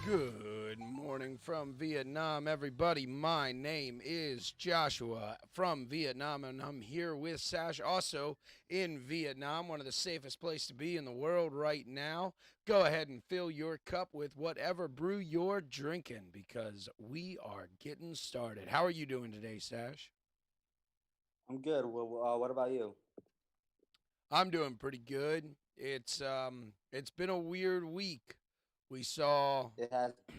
Good morning from Vietnam, everybody. My name is Joshua from Vietnam, and I'm here with Sash, also in Vietnam, one of the safest places to be in the world right now. Go ahead and fill your cup with whatever brew you're drinking because we are getting started. How are you doing today, Sash? I'm good. What about you? I'm doing pretty good. It's been a weird week. We saw It has been.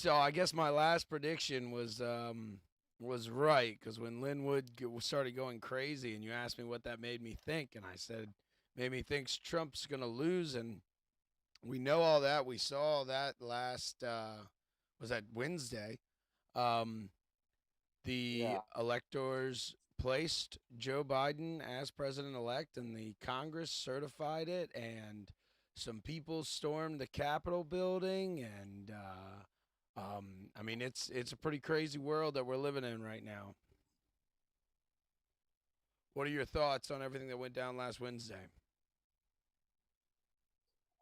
I guess my last prediction was right because when Linwood started going crazy and you asked me what that made me think, and I said made me think Trump's gonna lose, and we know all that. We saw all that last was that Wednesday. Um, the Yeah. electors placed Joe Biden as president elect, and the Congress certified it, and some people stormed the Capitol building, and I mean, it's a pretty crazy world that we're living in right now. What are your thoughts on everything that went down last Wednesday?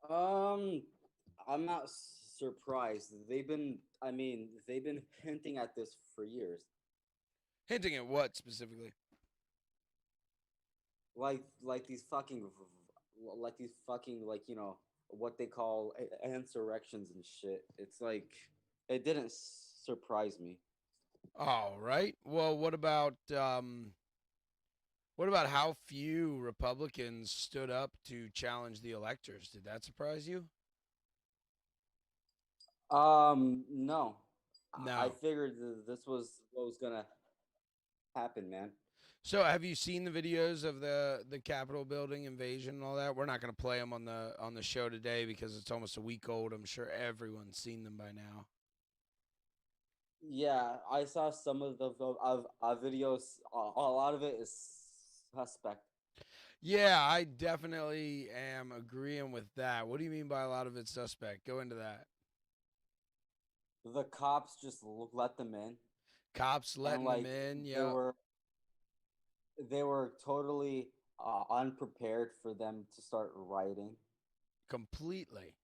Um, I'm not surprised. They've been hinting at this for years. Hinting at what specifically? Like these fucking, what they call insurrections and shit. It's like it didn't surprise me. All right. Well, what about how few Republicans stood up to challenge the electors? Did that surprise you? No, I No. figured this was what was gonna happen, man. So, have you seen the videos of the Capitol building invasion and all that? We're not going to play them on the show today because it's almost a week old. I'm sure everyone's seen them by now. Yeah, I saw some of the videos. A lot of it is suspect. Yeah, I definitely am agreeing with that. What do you mean by a lot of it's suspect? Go into that. The cops just let them in, Cops and letting them like in. they Yep, were they were totally unprepared for them to start rioting. completely.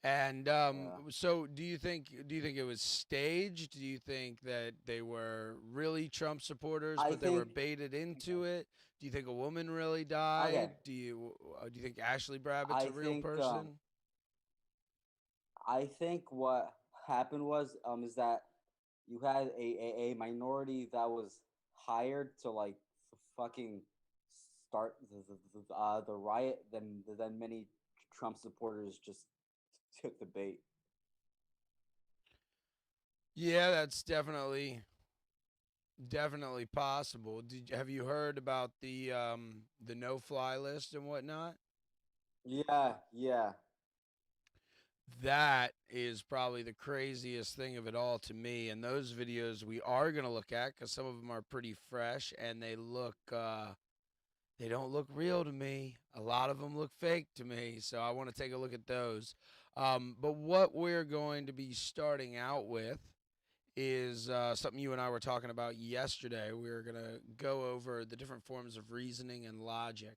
And Yeah, so, do you think it was staged? Do you think that they were really Trump supporters, I but they were think. baited into Okay, it? Do you think a woman really okay. died? Do you think Ashley Babbitt's I a real think person? I think what happened was is that you had a minority that was hired to like fucking start the riot. Then many Trump supporters just took the bait. Yeah, that's definitely possible. Have you heard about the no fly list and whatnot? Yeah, yeah. That is probably the craziest thing of it all to me. And those videos we are going to look at because some of them are pretty fresh and they don't look real to me. A lot of them look fake to me. So I want to take a look at those. But what we're going to be starting out with is something you and I were talking about yesterday. We were going to go over the different forms of reasoning and logic.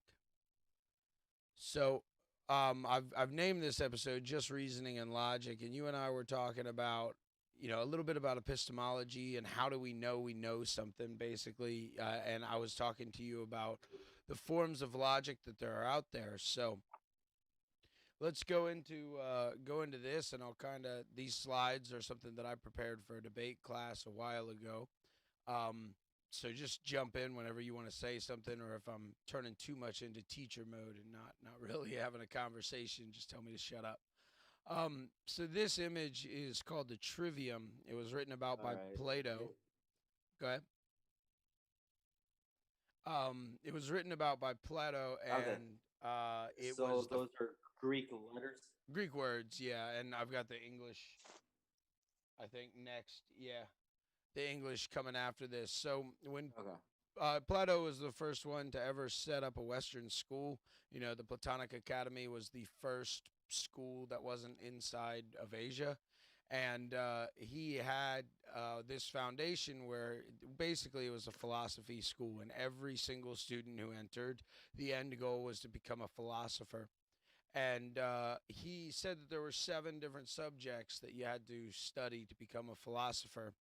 So, I've named this episode just reasoning and logic, and you and I were talking about, a little bit about epistemology and how do we know something, basically. And I was talking to you about the forms of logic that there are out there. So let's go into this, and I'll kind of these slides are something that I prepared for a debate class a while ago. Um, so just jump in whenever you want to say something, or if I'm turning too much into teacher mode and not really having a conversation, just tell me to shut up. So this image is called the Trivium. It was written about All by right. Plato. Go ahead. It was written about by Plato, Okay. and it was So the those are Greek letters. Greek words, yeah, and I've got the English. I think next, yeah, the English coming after this. So when Okay. Plato was the first one to ever set up a Western school. The Platonic Academy was the first school that wasn't inside of Asia. And he had this foundation where basically it was a philosophy school, and every single student who entered, the end goal was to become a philosopher. And he said that there were 7 different subjects that you had to study to become a philosopher.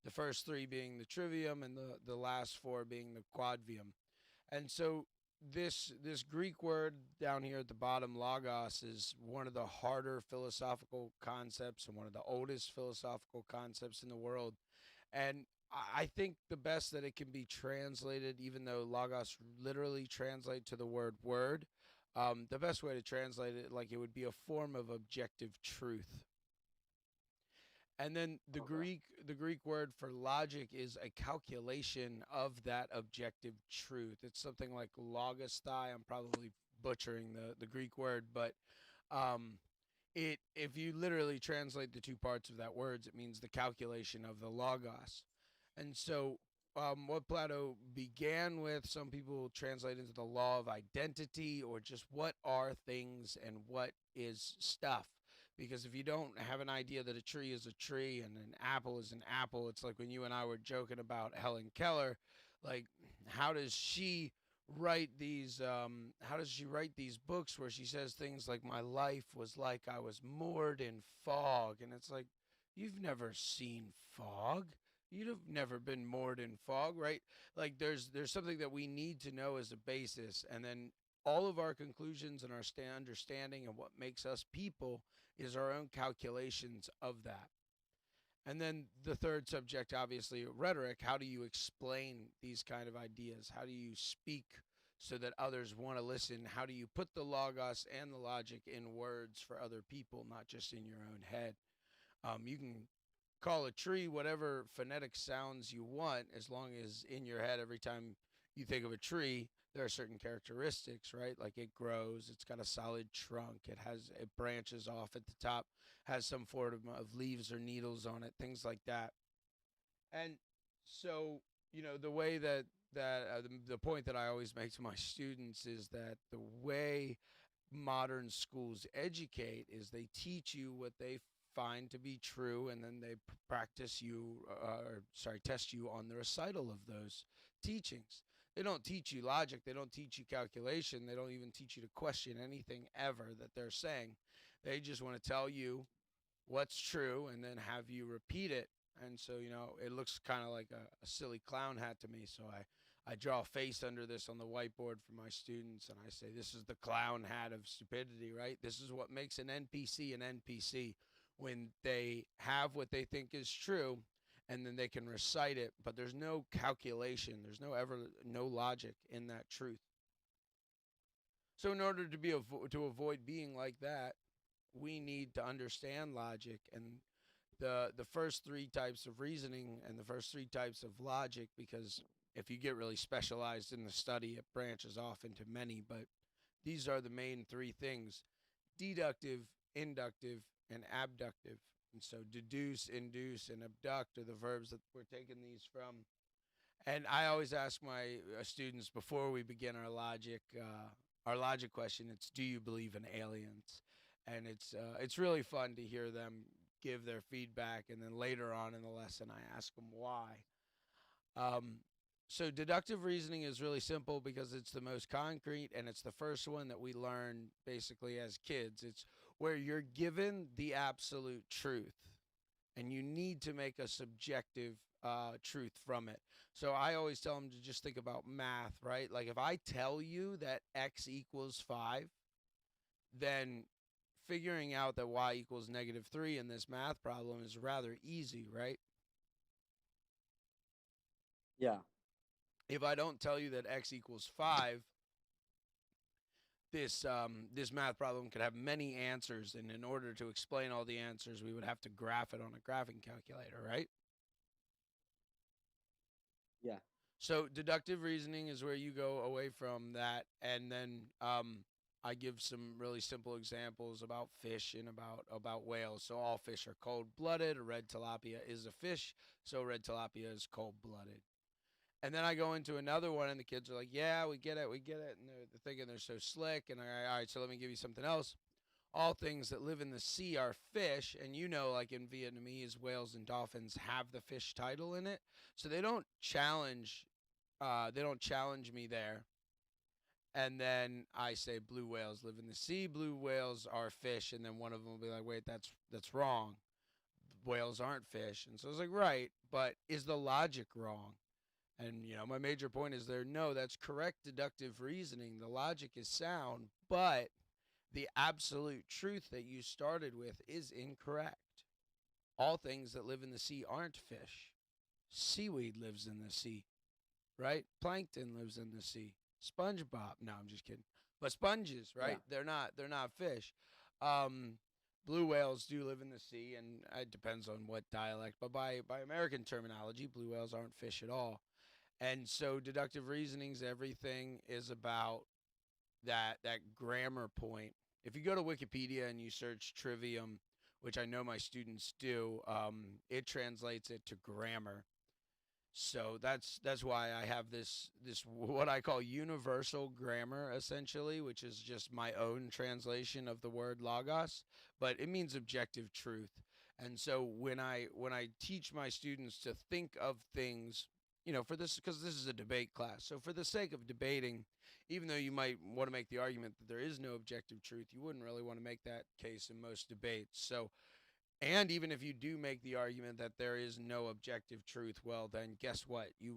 The first 3 being the trivium, and the last 4 being the quadrivium. And so this Greek word down here at the bottom, logos, is one of the harder philosophical concepts and one of the oldest philosophical concepts in the world. And I think the best that it can be translated, even though logos literally translate to the word, the best way to translate it, like, it would be a form of objective truth. And then Okay. The Greek word for logic is a calculation of that objective truth. It's something like logostai. I'm probably butchering the Greek word, but um, it if you literally translate the 2 parts of that words, it means the calculation of the logos. And so, what Plato began with, some people translate into the law of identity, or just what are things and what is stuff. Because if you don't have an idea that a tree is a tree and an apple is an apple, it's like when you and I were joking about Helen Keller. Like, how does she how does she write these books where she says things like, my life was like I was moored in fog? And it's like, you've never seen fog, you'd have never been moored in fog, right? Like, there's something that we need to know as a basis, and then all of our conclusions and our understanding and what makes us people is our own calculations of that. And then the third subject, obviously, rhetoric. How do you explain these kind of ideas? How do you speak so that others want to listen? How do you put the logos and the logic in words for other people, not just in your own head? You can call a tree whatever phonetic sounds you want, as long as in your head, every time you think of a tree, there are certain characteristics, right? Like, it grows, it's got a solid trunk, it branches off at the top, has some form of leaves or needles on it, things like that. And so, the way the point that I always make to my students is that the way modern schools educate is they teach you what they find to be true, and then they test you on the recital of those teachings. They don't teach you logic, they don't teach you calculation, they don't even teach you to question anything ever that they're saying. They just want to tell you what's true and then have you repeat it. And so, it looks kind of like a silly clown hat to me. So I draw a face under this on the whiteboard for my students, and I say, this is the clown hat of stupidity, right? This is what makes an NPC an NPC, when they have what they think is true, and then they can recite it, but there's no calculation, there's no logic in that truth. So in order to avoid being like that, we need to understand logic and the first 3 types of reasoning and the first 3 types of logic, because if you get really specialized in the study, it branches off into many, but these are the main 3 things: deductive, inductive, and abductive. And so deduce, induce, and abduct are the verbs that we're taking these from. And I always ask my students before we begin our logic question. It's, do you believe in aliens? And it's really fun to hear them give their feedback, and then later on in the lesson, I ask them why. Um, so deductive reasoning is really simple because it's the most concrete, and it's the first one that we learn basically as kids. It's where you're given the absolute truth, and you need to make a subjective truth from it. So I always tell them to just think about math, right? Like, if I tell you that x equals 5, then figuring out that y equals -3 in this math problem is rather easy, right? Yeah. If I don't tell you that x equals 5, this math problem could have many answers, and in order to explain all the answers, we would have to graph it on a graphing calculator, right? Yeah. So deductive reasoning is where you go away from that, and then I give some really simple examples about fish and about whales. So all fish are cold blooded. A red tilapia is a fish, so red tilapia is cold blooded. And then I go into another one, and the kids are like, "Yeah, we get it, we get it," and they're thinking they're so slick. And all right, so let me give you something else. All things that live in the sea are fish, and like in Vietnamese, whales and dolphins have the fish title in it, so they don't challenge me there. And then I say blue whales live in the sea. Blue whales are fish, and then one of them will be like, "Wait, that's wrong. Whales aren't fish." And so I was like, "Right, but is the logic wrong?" And my major point is there. No, that's correct deductive reasoning. The logic is sound, but the absolute truth that you started with is incorrect. All things that live in the sea aren't fish. Seaweed lives in the sea, right? Plankton lives in the sea. SpongeBob. No, I'm just kidding. But sponges, Yeah. right? They're not fish. Um, blue whales do live in the sea, and it depends on what dialect. But by American terminology, blue whales aren't fish at all. And so deductive reasoning's everything is about that grammar point. If you go to Wikipedia and you search trivium, which I know my students do, it translates it to grammar. So that's why I have this what I call universal grammar essentially, which is just my own translation of the word logos, but it means objective truth. And so when I teach my students to think of things, for this because this is a debate class. So for the sake of debating, even though you might want to make the argument that there is no objective truth, you wouldn't really want to make that case in most debates. So and even if you do make the argument that there is no objective truth, well, then guess what? You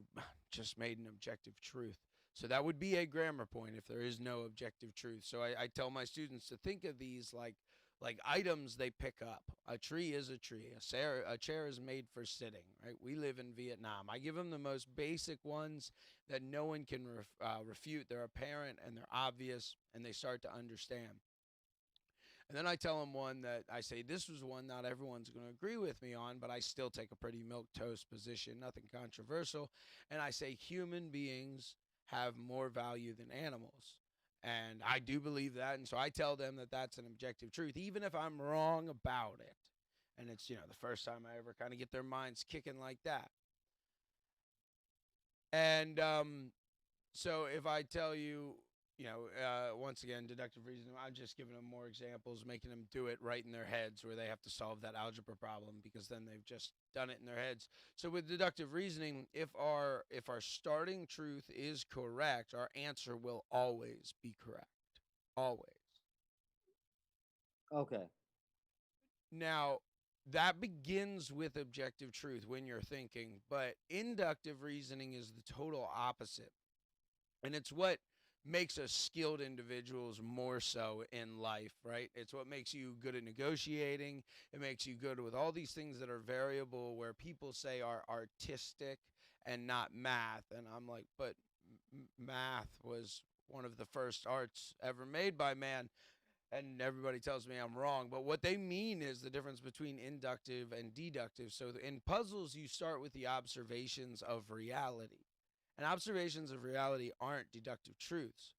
just made an objective truth. So that would be a grammar point if there is no objective truth. So I tell my students to think of these like items they pick up. A tree is a tree. A chair is made for sitting, right? We live in Vietnam. I give them the most basic ones that no one can refute. They're apparent and they're obvious, and they start to understand. And then I tell them one that I say, this was one not everyone's going to agree with me on, but I still take a pretty milquetoast position, nothing controversial. And I say, human beings have more value than animals. And I do believe that. And so I tell them that that's an objective truth, even if I'm wrong about it. And it's, the first time I ever kind of get their minds kicking like that. And so if I tell you, once again, deductive reasoning, I'm just giving them more examples, making them do it right in their heads where they have to solve that algebra problem because then they've just done it in their heads. So with deductive reasoning, if our starting truth is correct, our answer will always be correct. Always. Okay. Now, that begins with objective truth when you're thinking, but inductive reasoning is the total opposite. And it's what makes us skilled individuals more so in life, right? It's what makes you good at negotiating. It makes you good with all these things that are variable, where people say are artistic and not math. And I'm like, but math was one of the first arts ever made by man. And everybody tells me I'm wrong. But what they mean is the difference between inductive and deductive. So in puzzles, you start with the observations of reality. And observations of reality aren't deductive truths.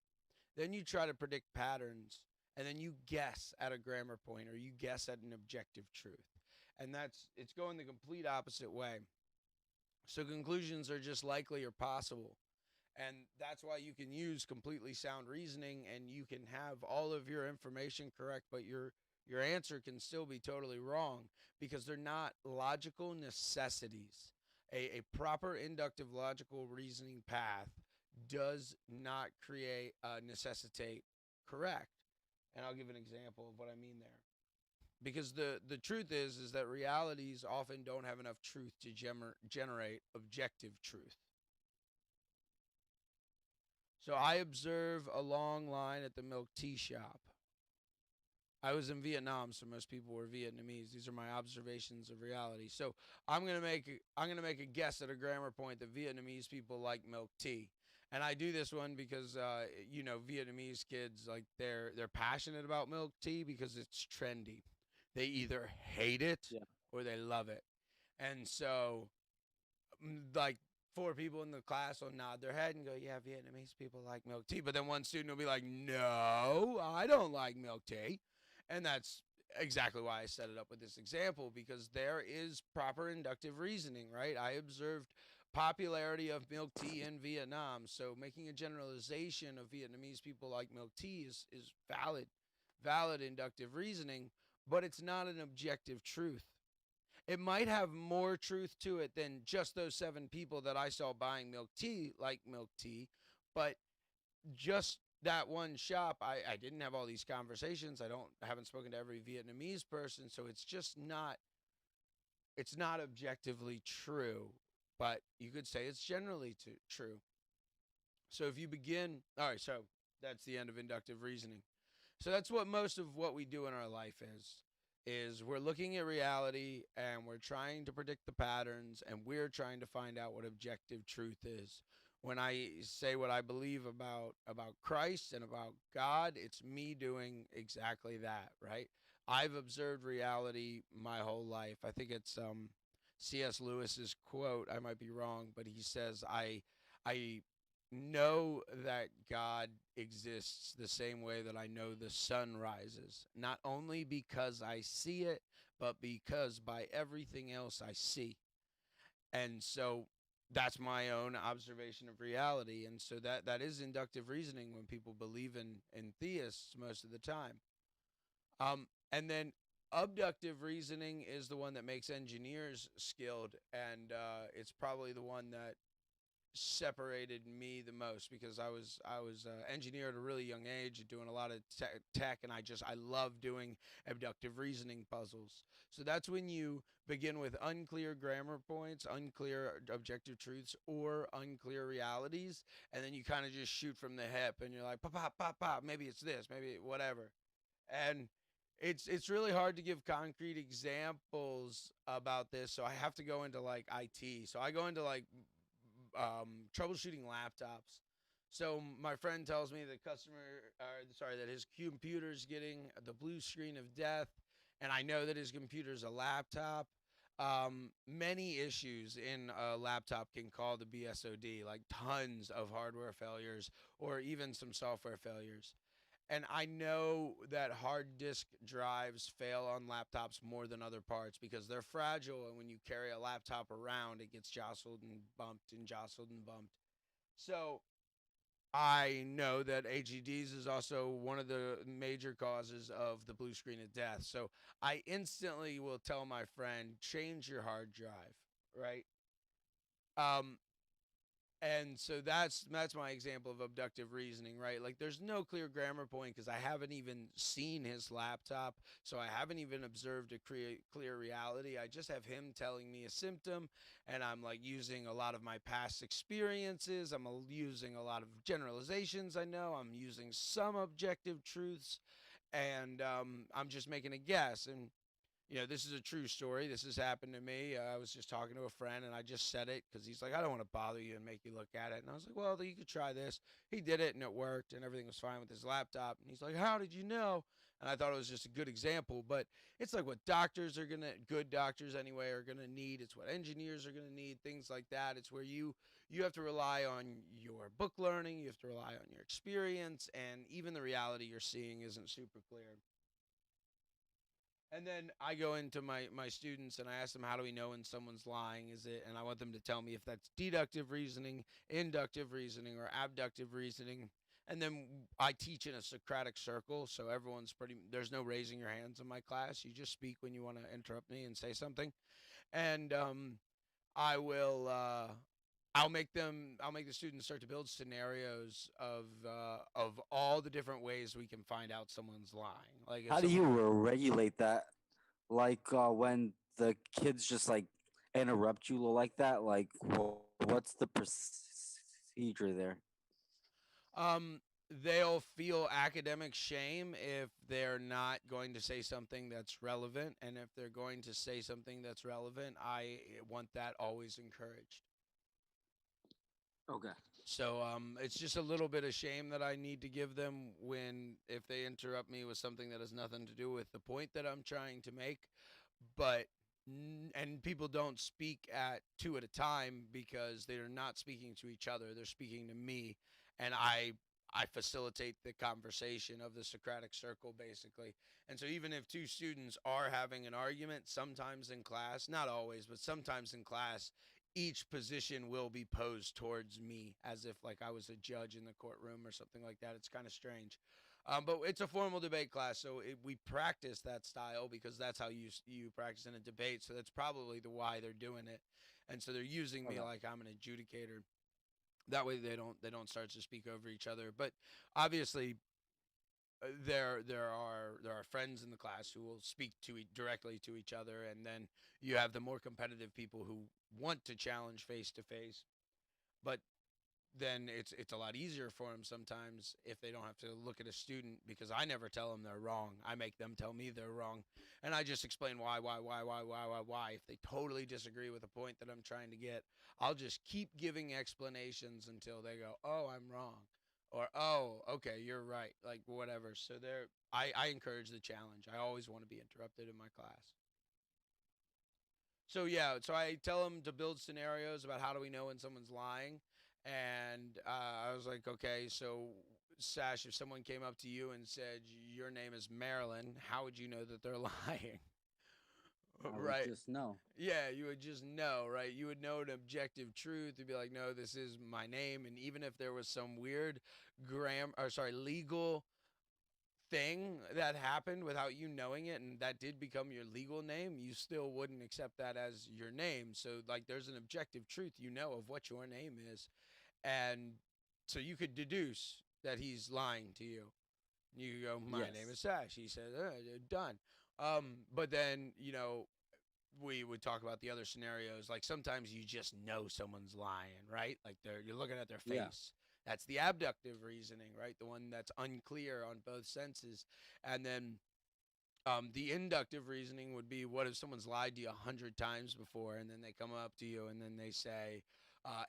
Then you try to predict patterns, and then you guess at a grammar point or you guess at an objective truth. And it's going the complete opposite way. So conclusions are just likely or possible. And that's why you can use completely sound reasoning and you can have all of your information correct, but your answer can still be totally wrong because they're not logical necessities. A proper inductive logical reasoning path does not necessitate correct. And I'll give an example of what I mean there. Because the truth is that realities often don't have enough truth to generate objective truth. So I observe a long line at the milk tea shop. I was in Vietnam, so most people were Vietnamese. These are my observations of reality. So I'm gonna make a guess at a grammar point that Vietnamese people like milk tea, and I do this one because Vietnamese kids, like, they're passionate about milk tea because it's trendy. They either hate it Yeah. or they love it, and so like four people in the class will nod their head and go, "Yeah, Vietnamese people like milk tea." But then one student will be like, "No, I don't like milk tea," and that's exactly why I set it up with this example, because there is proper inductive reasoning, right? I observed popularity of milk tea in Vietnam, so making a generalization of Vietnamese people like milk tea is valid inductive reasoning, but it's not an objective truth. It might have more truth to it than just those seven people that I saw buying milk tea like milk tea, but just that one shop, I didn't have all these conversations. I haven't spoken to every Vietnamese person, so it's not objectively true, but you could say it's generally true. So if you begin, all right, so that's the end of inductive reasoning. So that's what most of what we do in our life is we're looking at reality and we're trying to predict the patterns and we're trying to find out what objective truth is. When I say what I believe about Christ and about God, it's me doing exactly that, right? I've observed reality my whole life. I think it's C.S. Lewis's quote. I might be wrong, but he says I know that God exists the same way that I know the sun rises, not only because I see it, but because by everything else I see. And so that's my own observation of reality. And so that is inductive reasoning when people believe in theists most of the time. And then abductive reasoning is the one that makes engineers skilled, and it's probably the one that separated me the most because I was engineer at a really young age, doing a lot of tech, and I love doing abductive reasoning puzzles. So that's when you begin with unclear grammar points, unclear objective truths, or unclear realities, and then you kind of just shoot from the hip, and you're like, pop, pop, pop, pop. Maybe it's this, maybe whatever, and it's really hard to give concrete examples about this, so I have to go into like IT. So I go into like troubleshooting laptops. So my friend tells me the that his computer's getting the blue screen of death, and I know that his computer's a laptop. Many issues in a laptop can call the BSOD, like tons of hardware failures or even some software failures. And I know that hard disk drives fail on laptops more than other parts because they're fragile. And when you carry a laptop around, it gets jostled and bumped and jostled and bumped. So I know that AGDs is also one of the major causes of the blue screen of death. So I instantly will tell my friend, change your hard drive, right? Um, and so that's my example of abductive reasoning, right? Like there's no clear grammar point because I haven't even seen his laptop, so I haven't even observed a clear reality. I just have him telling me a symptom, and I'm like using a lot of my past experiences. I'm using a lot of generalizations. I know I'm using some objective truths, and I'm just making a guess. And this is a true story. This has happened to me. I was just talking to a friend and I just said it because he's like, I don't want to bother you and make you look at it. And I was like, well, you could try this. He did it and it worked and everything was fine with his laptop. And he's like, how did you know? And I thought it was just a good example. But it's like what good doctors anyway, are going to need. It's what engineers are going to need, things like that. It's where you have to rely on your book learning, you have to rely on your experience, and even the reality you're seeing isn't super clear. And then I go into my students and I ask them, how do we know when someone's lying? Is it, and I want them to tell me if that's deductive reasoning, inductive reasoning, or abductive reasoning. And then I teach in a Socratic circle, so there's no raising your hands in my class. You just speak when you want to interrupt me and say something. And I will, I'll make the students start to build scenarios of all the different ways we can find out someone's lying. Like if How do someone you regulate that? Like when the kids just like interrupt you like that, like what's the procedure there? They'll feel academic shame if they're not going to say something that's relevant. And if they're going to say something that's relevant, I want that always encouraged. Okay. So it's just a little bit of shame that I need to give them when if they interrupt me with something that has nothing to do with the point that I'm trying to make. But and people don't speak at two at a time because they're not speaking to each other. They're speaking to me, and I facilitate the conversation of the Socratic circle basically. And so even if two students are having an argument, sometimes in class, not always, but sometimes in class, each position will be posed towards me as if like I was a judge in the courtroom or something like that. It's kind of strange. But it's a formal debate class, so we practice that style because that's how you practice in a debate. So that's probably the why they're doing it, and so they're using me Okay. like I'm an adjudicator. That way they don't start to speak over each other. But obviously, there are friends in the class who will speak directly to each other, and then you have the more competitive people who want to challenge face to face. But then it's a lot easier for them sometimes if they don't have to look at a student, because I never tell them they're wrong. I make them tell me they're wrong, and I just explain why. If they totally disagree with the point that I'm trying to get, I'll just keep giving explanations until they go, "Oh, I'm wrong," or "Oh, okay, you're right." Like whatever. So I encourage the challenge. I always want to be interrupted in my class. So yeah, so I tell them to build scenarios about how do we know when someone's lying, and I was like, okay, so Sash, if someone came up to you and said your name is Marilyn, how would you know that they're lying? I would Right? just know. Yeah, you would just know, right? You would know an objective truth. You'd be like, no, this is my name, and even if there was some weird legal thing that happened without you knowing it and that did become your legal name, you still wouldn't accept that as your name. So like there's an objective truth of what your name is. And so you could deduce that he's lying to you. You go, my name is Yes. Sash. He said, done. But then, we would talk about the other scenarios. Like sometimes you just know someone's lying, right? Like you're looking at their Yeah. face. That's the abductive reasoning, right? The one that's unclear on both senses. And then the inductive reasoning would be, what if someone's lied to you 100 times before, and then they come up to you and then they say,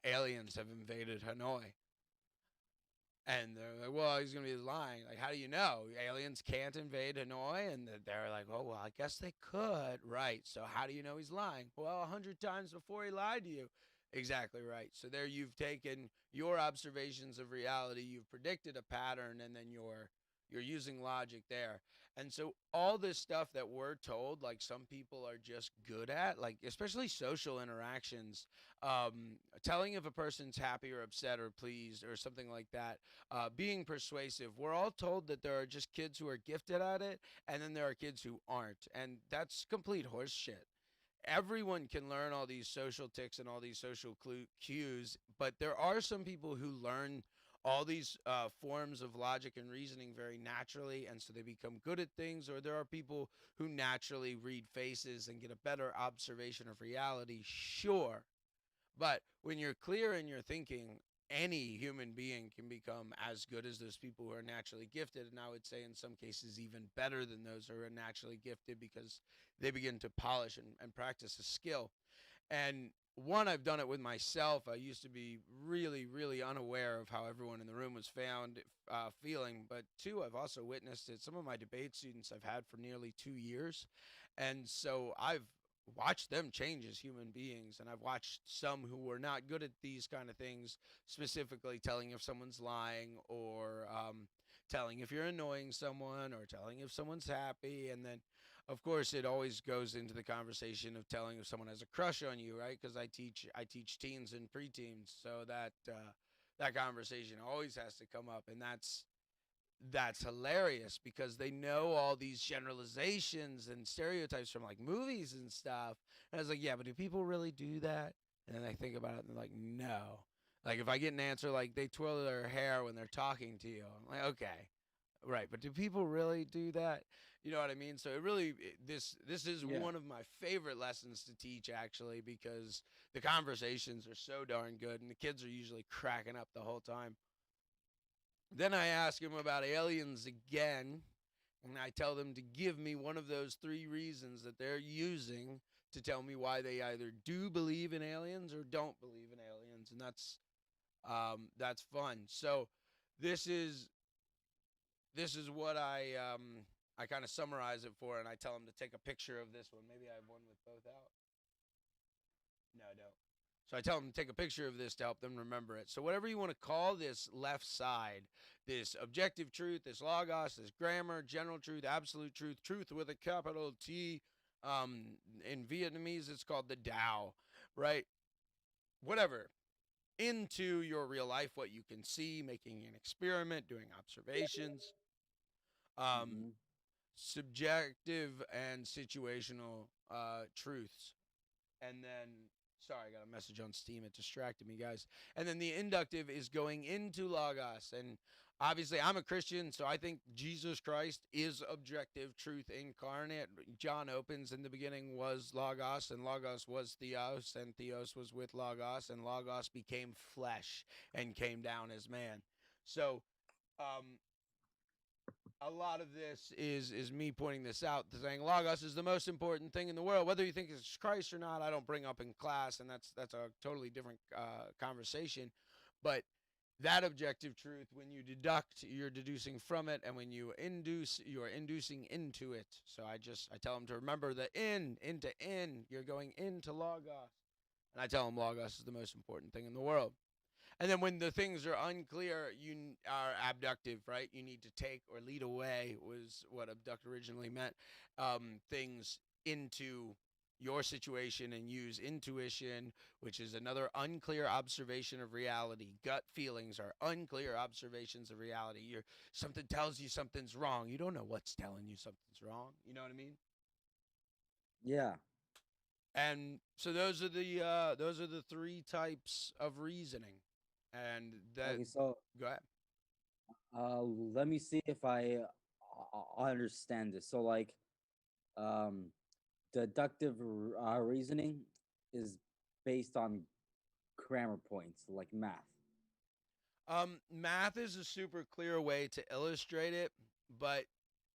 aliens have invaded Hanoi. And they're like, well, he's going to be lying. Like, how do you know? Aliens can't invade Hanoi? And they're like, oh, well, I guess they could. Right. So how do you know he's lying? Well, 100 times before he lied to you. Exactly right. So there you've taken your observations of reality, you've predicted a pattern, and then you're using logic there. And so all this stuff that we're told, like some people are just good at, like especially social interactions, telling if a person's happy or upset or pleased or something like that, being persuasive. We're all told that there are just kids who are gifted at it, and then there are kids who aren't, and that's complete horse shit. Everyone can learn all these social ticks and all these social cues, but there are some people who learn all these forms of logic and reasoning very naturally, and so they become good at things. Or there are people who naturally read faces and get a better observation of reality. Sure, but when you're clear in your thinking, any human being can become as good as those people who are naturally gifted. And I would say, in some cases, even better than those who are naturally gifted, because they begin to polish and practice a skill. And one, I've done it with myself. I used to be really, really unaware of how everyone in the room was feeling. But two, I've also witnessed it. Some of my debate students I've had for nearly 2 years. And so I've watched them change as human beings. And I've watched some who were not good at these kind of things, specifically telling if someone's lying, or telling if you're annoying someone, or telling if someone's happy. And then of course it always goes into the conversation of telling if someone has a crush on you, right? Because I teach teens and preteens, so that conversation always has to come up. And that's hilarious because they know all these generalizations and stereotypes from like movies and stuff. And I was like, yeah, but do people really do that? And then I think about it and they're like, no. Like if I get an answer like they twirl their hair when they're talking to you, I'm like, okay, right, but do people really do that? You know what I mean? So this is Yeah. one of my favorite lessons to teach, actually, because the conversations are so darn good and the kids are usually cracking up the whole time. Then I ask them about aliens again, and I tell them to give me one of those three reasons that they're using to tell me why they either do believe in aliens or don't believe in aliens. And that's fun. So this is this is what I kind of summarize it for, and I tell them to take a picture of this one. Maybe I have one with both out. No, I don't. So I tell them to take a picture of this to help them remember it. So whatever you want to call this left side, this objective truth, this logos, this grammar, general truth, absolute truth, truth with a capital T. In Vietnamese, it's called the Tao, right? Whatever. Into your real life, what you can see, making an experiment, doing observations, um, Hmm. subjective and situational truths, and then Sorry, I got a message on Steam. It distracted me, guys. And then the inductive is going into Logos. And obviously, I'm a Christian, so I think Jesus Christ is objective truth incarnate. John opens in the beginning was Logos, and Logos was Theos, and Theos was with Logos, and Logos became flesh and came down as man. So, um, a lot of this is me pointing this out, saying Logos is the most important thing in the world. Whether you think it's Christ or not, I don't bring up in class, and that's a totally different conversation. But that objective truth, when you deduct, you're deducing from it, and when you induce, you're inducing into it. So I tell them to remember the into in. You're going into Logos, and I tell them Logos is the most important thing in the world. And then when the things are unclear, you are abductive, right? You need to take or lead away, was what abduct originally meant, things into your situation and use intuition, which is another unclear observation of reality. Gut feelings are unclear observations of reality. Something tells you something's wrong. You don't know what's telling you something's wrong. You know what I mean? Yeah. And so those are the three types of reasoning. And that Okay, so go ahead. let me see if I understand this. So like um deductive reasoning is based on grammar points like math. Math is a super clear way to illustrate it, but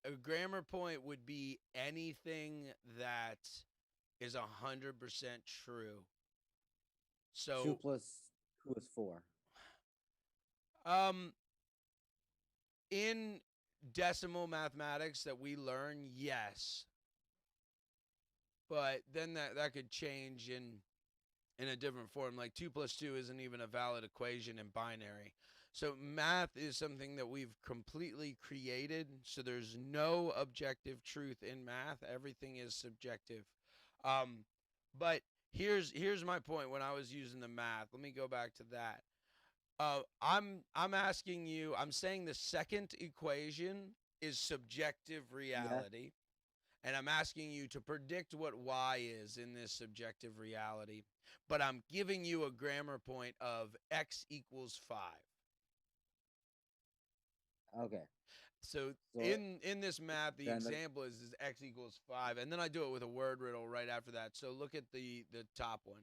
a grammar point would be anything that is 100% true. 2 So, plus 2 is 4. um, in decimal mathematics that we learn, yes, but then that could change in a different form. Like 2 plus 2 isn't even a valid equation in binary. So math is something that we've completely created. So there's no objective truth in math. Everything is subjective. Um, but here's my point when I was using the math. Let me go back to that. I'm asking you. I'm saying the second equation is subjective Yeah. reality, and I'm asking you to predict what y is in this subjective reality. But I'm giving you a grammar point of x equals 5. Okay. So So in this math, the then the example is x equals 5, and then I do it with a word riddle right after that. So look at the top one.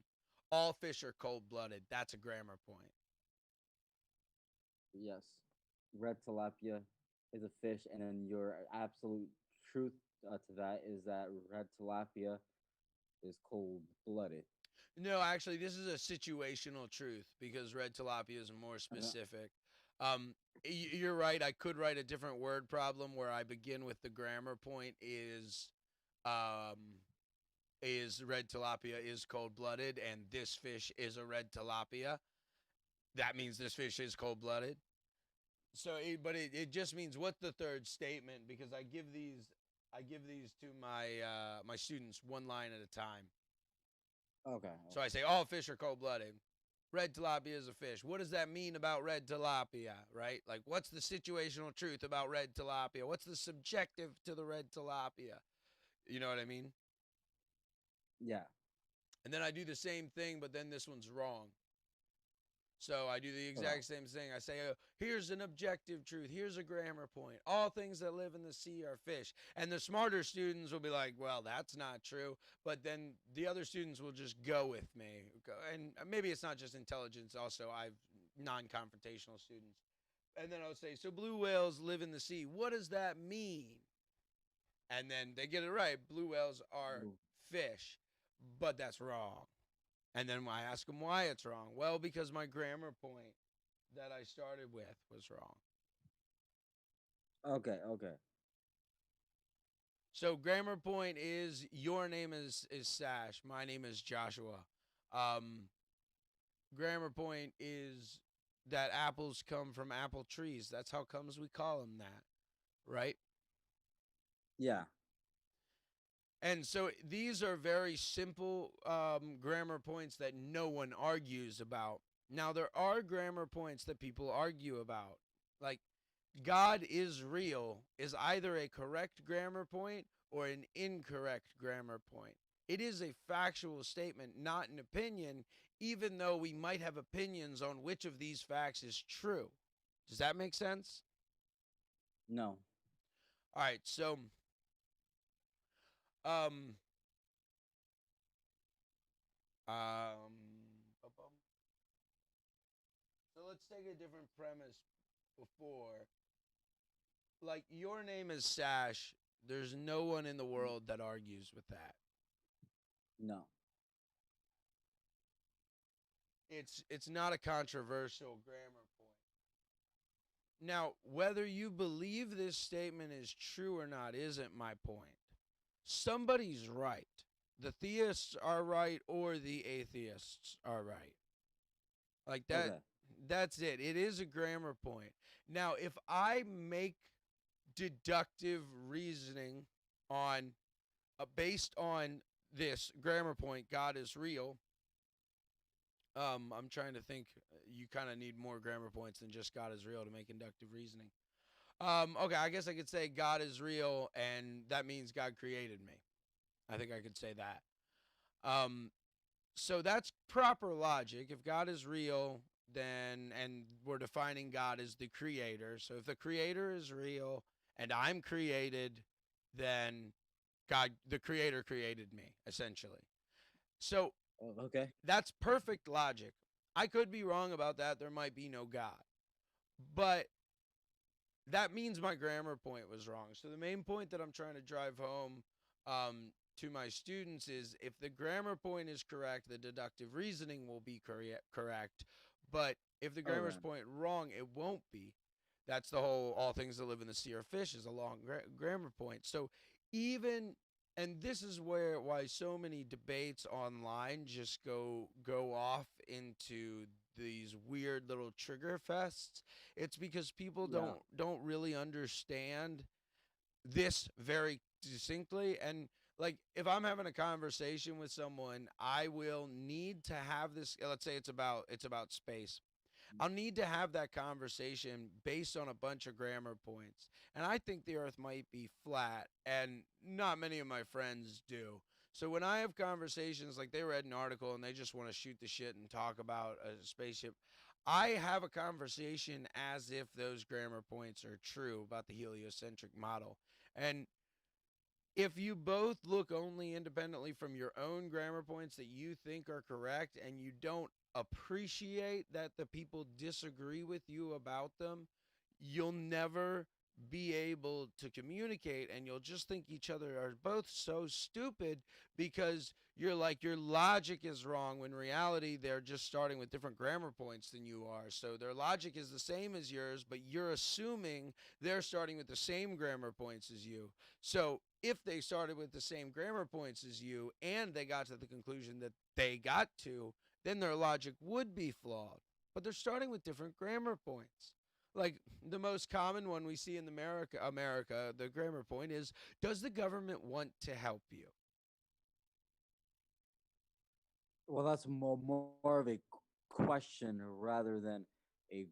All fish are cold blooded. That's a grammar point. yes, red tilapia is a fish, and then your absolute truth to that is that red tilapia is cold blooded. No, actually, this is a situational truth because red tilapia is more specific. Um, you're right. I could write a different word problem where I begin with the grammar point um, is red tilapia is cold blooded, and this fish is a red tilapia. That means this fish is cold blooded. So, it just means what's the third statement because I give these to my students one line at a time. Okay. So I say all fish are cold blooded. Red tilapia is a fish. What does that mean about red tilapia, right? Like, what's the situational truth about red tilapia? What's the subjective to the red tilapia? You know what I mean? Yeah. And then I do the same thing, but then this one's wrong. So I do the Okay. exact same thing. I say, oh, here's an objective truth. Here's a grammar point. All things that live in the sea are fish. And the smarter students will be like, well, that's not true. But then the other students will just go with me. And maybe it's not just intelligence. Also, I've non-confrontational students. And then I'll say, so blue whales live in the sea. What does that mean? And then they get it right. Blue whales are Ooh. fish. But that's wrong. And then I ask them why it's wrong. Well, because my grammar point that I started with was wrong. Okay. Okay. So grammar point is your name is Sash. My name is Joshua. Um, grammar point is that apples come from apple trees. That's how comes we call them that, right? Yeah. And so these are very simple grammar points that no one argues about. Now, there are grammar points that people argue about. Like, God is real is either a correct grammar point or an incorrect grammar point. It is a factual statement, not an opinion, even though we might have opinions on which of these facts is true. Does that make sense? No. All right, so um um so let's take a different premise before. Like your name is Sash. There's no one in the world that argues with that. No. It's not a controversial grammar point. Now, whether you believe this statement is true or not isn't my point. Somebody's right. The theists are right or the atheists are right. Like that Okay. that's it. It is a grammar point. Now, if I make deductive reasoning on based on this grammar point, God is real. I'm trying to think. You kind of need more grammar points than just God is real to make inductive reasoning. Okay, I guess I could say God is real, and that means God created me. I think I could say that. Um, so that's proper logic. If God is real, then and we're defining God as the creator. So if the creator is real and I'm created, then God, the creator, created me essentially. So Okay. that's perfect logic. I could be wrong about that. There might be no God. But that means my grammar point was wrong. So the main point that I'm trying to drive home to my students is if the grammar point is correct, the deductive reasoning will be correct. But if the grammar's Okay. point wrong, it won't be. That's the whole all things that live in the sea are fish is a long grammar point. So even and this is why so many debates online just go off into these weird little trigger fests. It's because people Yeah. don't really understand this very distinctly. And like if I'm having a conversation with someone, I will need to have this. Let's say it's about space. I'll need to have that conversation based on a bunch of grammar points. And I think the earth might be flat, and not many of my friends do. So when I have conversations like they read an article and they just want to shoot the shit and talk about a spaceship, I have a conversation as if those grammar points are true about the heliocentric model. And if you both look only independently from your own grammar points that you think are correct and you don't appreciate that the people disagree with you about them, you'll never be able to communicate and you'll just think each other are both so stupid because you're like your logic is wrong when in reality they're just starting with different grammar points than you are. So their logic is the same as yours, but you're assuming they're starting with the same grammar points as you. So if they started with the same grammar points as you and they got to the conclusion that they got to, then their logic would be flawed. But they're starting with different grammar points. Like the most common one we see in America, the grammar point is, does the government want to help you? Well, that's more of a question rather than a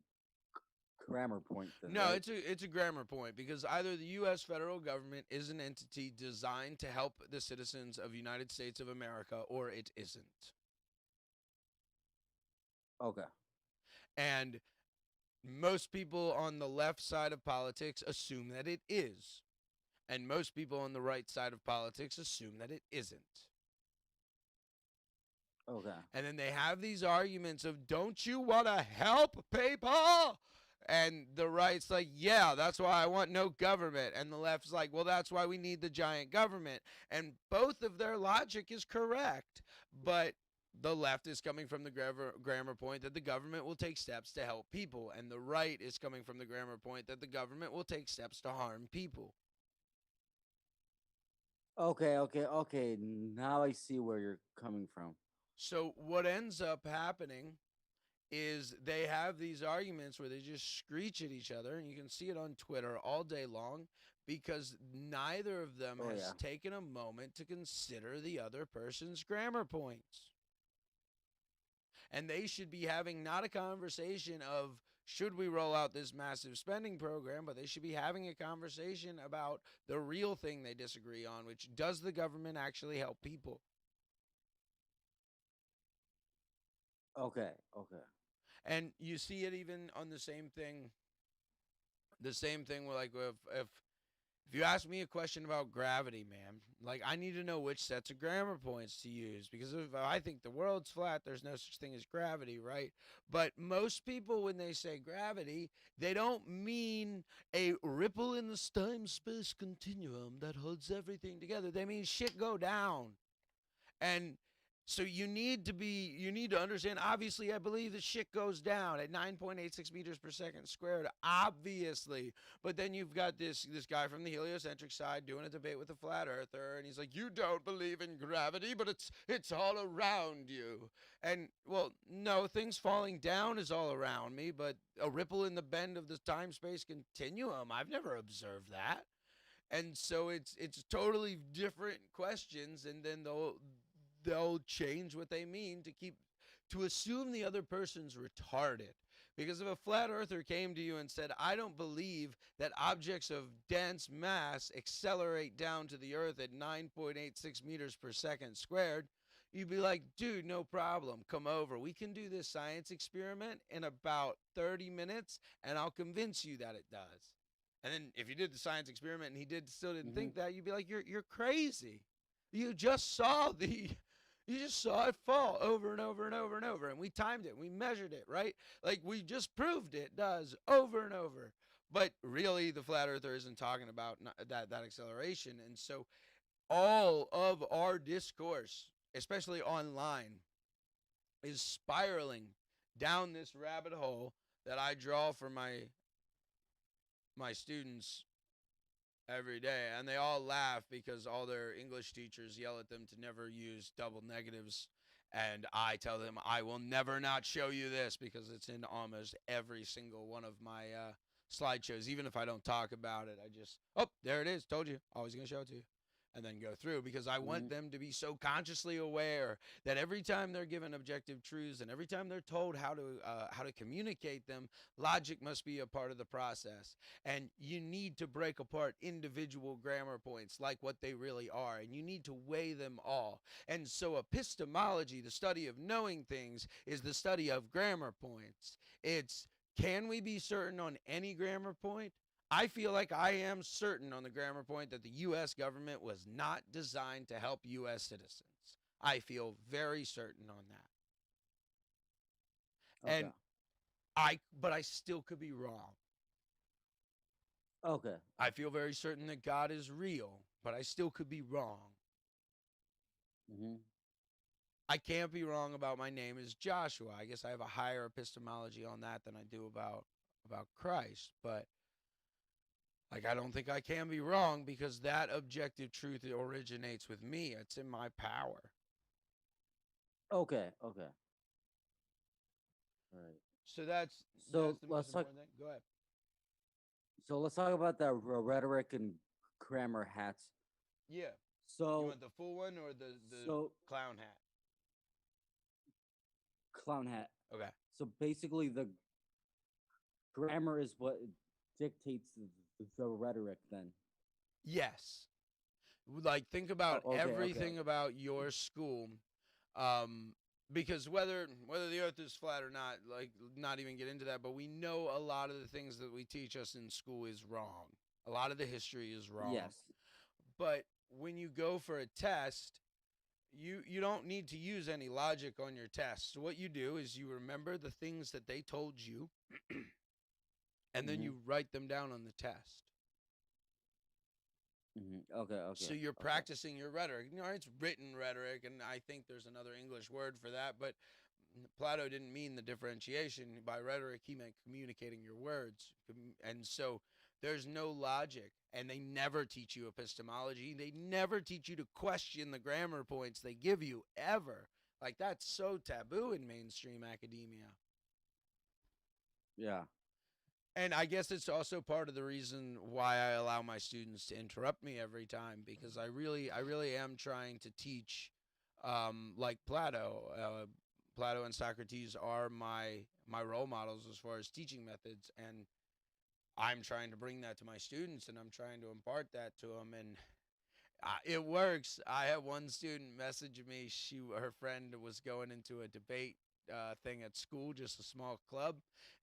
grammar point, then, No, right? it's a grammar point because either the US federal government is an entity designed to help the citizens of United States of America or it isn't. Okay. And most people on the left side of politics assume that it is. And most people on the right side of politics assume that it isn't. Okay. And then they have these arguments of, don't you want to help people? And the right's like, yeah, that's why I want no government. And the left's like, well, that's why we need the giant government. And both of their logic is correct. But the left is coming from the grammar point that the government will take steps to help people. And the right is coming from the grammar point that the government will take steps to harm people. Okay. Now I see where you're coming from. So what ends up happening is they have these arguments where they just screech at each other, and you can see it on Twitter all day long because neither of them Oh has yeah. taken a moment to consider the other person's grammar points. And they should be having not a conversation of should we roll out this massive spending program, but they should be having a conversation about the real thing they disagree on, which does the government actually help people? Okay. Okay. And you see it even on the same thing with like if you ask me a question about gravity, man, like I need to know which sets of grammar points to use because if I think the world's flat, there's no such thing as gravity, right? But most people, when they say gravity, they don't mean a ripple in the time space continuum that holds everything together. They mean shit go down. And so you need to understand, obviously I believe that shit goes down at 9.86 meters per second squared, obviously. But then you've got this guy from the heliocentric side doing a debate with a flat earther, and he's like, you don't believe in gravity, but it's all around you. And well, no, things falling down is all around me, but a ripple in the bend of the time space continuum, I've never observed that. And so it's totally different questions, and then they'll change what they mean to keep to assume the other person's retarded. Because if a flat earther came to you and said, I don't believe that objects of dense mass accelerate down to the earth at 9.86 meters per second squared, you'd be like, dude, no problem. Come over. We can do this science experiment in about 30 minutes, and I'll convince you that it does. And then if you did the science experiment and he still didn't Mm-hmm. think that, you'd be like, you're crazy. You just saw the you just saw it fall over and over and over and over, and we timed it, we measured it, right? Like we just proved it does over and over. But really, the flat earther isn't talking about that acceleration, and so all of our discourse, especially online, is spiraling down this rabbit hole that I draw for my students every day, and they all laugh because all their English teachers yell at them to never use double negatives, and I tell them I will never not show you this because it's in almost every single one of my slideshows. Even if I don't talk about it, I just, oh, there it is, told you, always gonna show it to you, and then go through because I Mm-hmm. want them to be so consciously aware that every time they're given objective truths and every time they're told how to communicate them, logic must be a part of the process. And you need to break apart individual grammar points like what they really are, and you need to weigh them all. And so epistemology, the study of knowing things, is the study of grammar points. It's, can we be certain on any grammar point? I feel like I am certain on the grammar point that the US government was not designed to help US citizens. I feel very certain on that. Okay. And but I still could be wrong. Okay. I Okay. feel very certain that God is real, but I still could be wrong. Mm-hmm. I can't be wrong about my name is Joshua. I guess I have a higher epistemology on that than I do about Christ, but like I don't think I can be wrong because that objective truth originates with me. It's in my power. Okay. Okay. All right. So that's So the most let's talk. important thing. Go ahead. So let's talk about that rhetoric and grammar hats. Yeah. You So want the full one or the so clown hat? clown hat. Okay. So basically, the grammar is what dictates the rhetoric. Then. Yes. Like think about Oh, okay. Okay. everything about your school, um, because whether the Earth is flat or not, like not even get into that, but we know a lot of the things that we teach us in school is wrong. A lot of the history is wrong. Yes. But when you go for a test, you don't need to use any logic on your test. So what you do is you remember the things that they told you, and then Mm-hmm. you write them down on the test. Mm-hmm. Okay. Okay. So you're Okay. practicing your rhetoric. You know, it's written rhetoric, and I think there's another English word for that. But Plato didn't mean the differentiation by rhetoric; he meant communicating your words. And so there's no logic, and they never teach you epistemology. They never teach you to question the grammar points they give you ever. Like that's so taboo in mainstream academia. Yeah. And I guess it's also part of the reason why I allow my students to interrupt me every time because I really am trying to teach, like Plato. Plato and Socrates are my role models as far as teaching methods, and I'm trying to bring that to my students, and I'm trying to impart that to them, and it works. I had one student message me. Her friend was going into a debate thing at school, just a small club.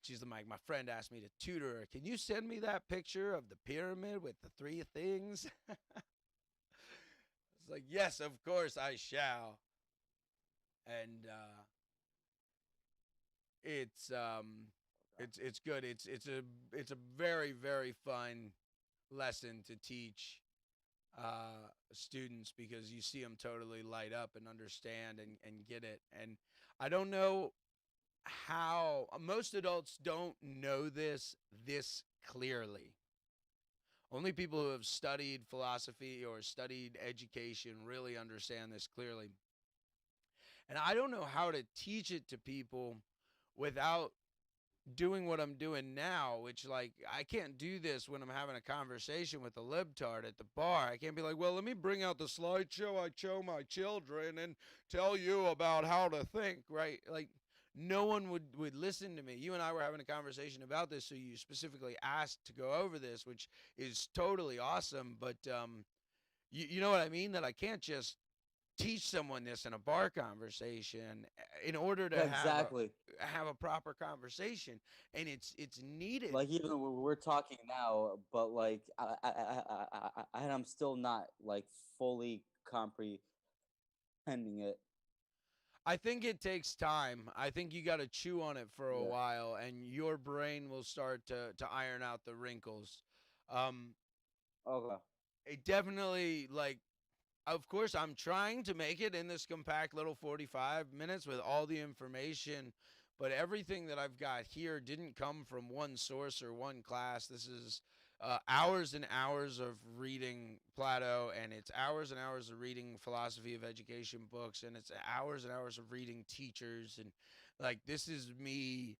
She's like, my friend asked me to tutor her. Can you send me that picture of the pyramid with the three things? It's like, yes, of course I shall. And it's um, it's good. It's a very very fun lesson to teach students because you see them totally light up and understand and get it. And I don't know how most adults don't know this clearly. Only people who have studied philosophy or studied education really understand this clearly. And I don't know how to teach it to people without doing what I'm doing now, which like I can't do this when I'm having a conversation with a libtard at the bar. I can't be like, well, let me bring out the slideshow I show my children and tell you about how to think, right? Like no one would listen to me. You and I were having a conversation about this, so you specifically asked to go over this, which is totally awesome. But you know what I mean? That I can't just teach someone this in a bar conversation in order to Yeah, exactly. have a proper conversation, and it's needed. Like even we're talking now, but like and I'm still not like fully comprehending it. I think it takes time. I think you got to chew on it for a Yeah. while, and your brain will start to iron out the wrinkles. um Okay. it definitely, like, of course I'm trying to make it in this compact little 45 minutes with all the information, but everything that I've got here didn't come from one source or one class. This is hours and hours of reading Plato, and it's hours and hours of reading philosophy of education books, and it's hours and hours of reading teachers, and like this is me.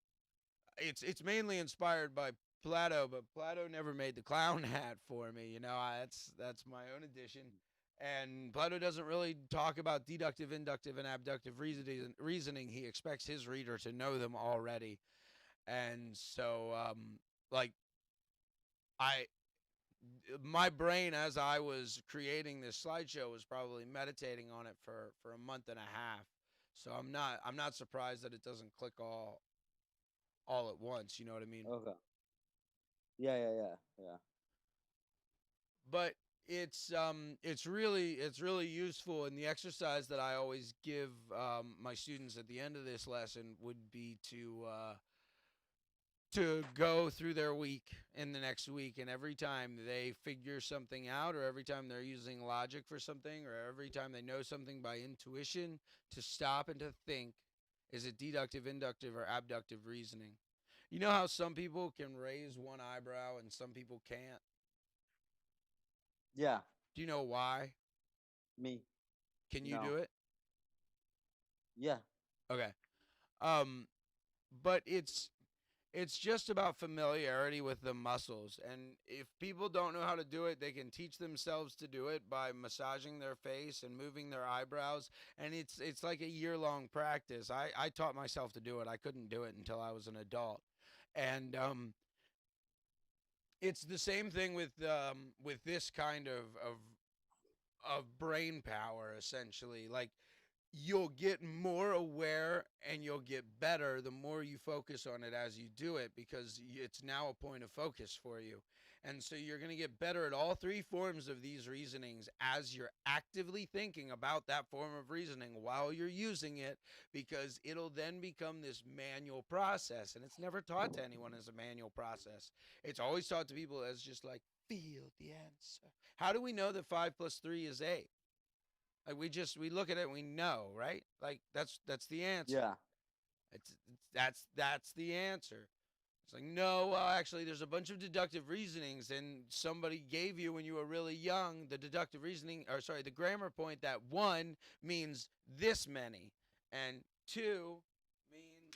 It's mainly inspired by Plato, but Plato never made the clown hat for me. That's my own addition. And Plato doesn't really talk about deductive, inductive, and abductive reasoning. He expects his reader to know them already. And so, like, I, my brain, as I was creating this slideshow, was probably meditating on it for a month and a half. So I'm not surprised that it doesn't click all at once. You know what I mean? Okay. Yeah, yeah, yeah, yeah. But it's really useful, and the exercise that I always give my students at the end of this lesson would be to go through their week in the next week, and every time they figure something out, or every time they're using logic for something, or every time they know something by intuition, to stop and to think, is it deductive, inductive, or abductive reasoning? You know how some people can raise one eyebrow and some people can't? Yeah. Do you know why? Me. Can you No. do it? Yeah. Okay. Um, but it's just about familiarity with the muscles, and if people don't know how to do it, they can teach themselves to do it by massaging their face and moving their eyebrows, and it's like a year-long practice. I taught myself to do it. I couldn't do it until I was an adult. And it's the same thing with this kind of brain power, essentially. Like, you'll get more aware and you'll get better the more you focus on it as you do it, because it's now a point of focus for you. And so you're going to get better at all three forms of these reasonings as you're actively thinking about that form of reasoning while you're using it, because it'll then become this manual process. And it's never taught to anyone as a manual process. It's always taught to people as just like, feel the answer. How do we know that 5 plus 3 is 8? Like, we look at it and we know, right? Like, that's the answer. Yeah. That's the answer. It's like, no, well, actually, there's a bunch of deductive reasonings, and somebody gave you when you were really young the deductive reasoning, or sorry, the grammar point that one means this many, and two means,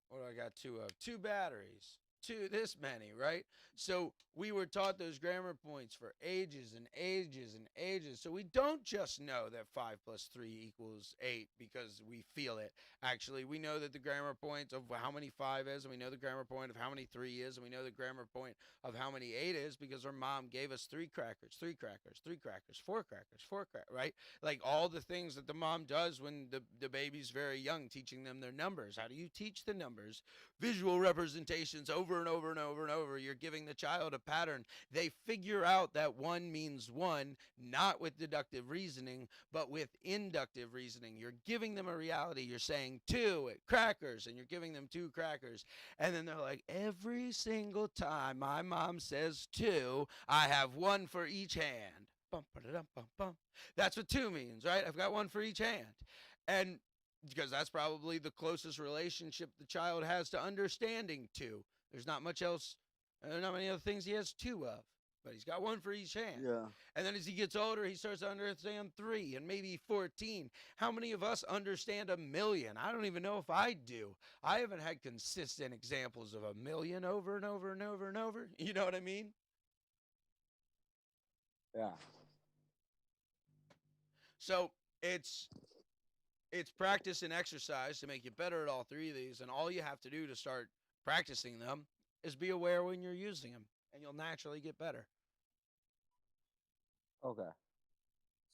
what do I got two of? Two batteries. to this many, right? So we were taught those grammar points for ages and ages and ages. So we don't just know that 5 plus 3 equals 8 because we feel it. Actually, we know that the grammar point of how many 5 is, and we know the grammar point of how many 3 is, and we know the grammar point of how many 8 is because our mom gave us 3 crackers, 3 crackers, 3 crackers, 4 crackers, 4 crackers, right? Like all the things that the mom does when the baby's very young, teaching them their numbers. How do you teach the numbers? Visual representations over and over and over and over. You're giving the child a pattern. They figure out that one means one, not with deductive reasoning, but with inductive reasoning. You're giving them a reality. You're saying two crackers, and you're giving them 2 crackers. And then they're like, every single time my mom says two, I have one for each hand. Bum, ba-da-dum, bum, bum. That's what two means, right? I've got one for each hand. And because that's probably the closest relationship the child has to understanding two. There's not much else, not many other things he has two of, but he's got one for each hand. Yeah. And then as he gets older, he starts to understand 3 and maybe 14. How many of us understand a million? I don't even know if I do. I haven't had consistent examples of a million over and over and over and over. You know what I mean? Yeah. So it's practice and exercise to make you better at all 3 of these. And all you have to do to start practicing them is be aware when you're using them, and you'll naturally get better. Okay.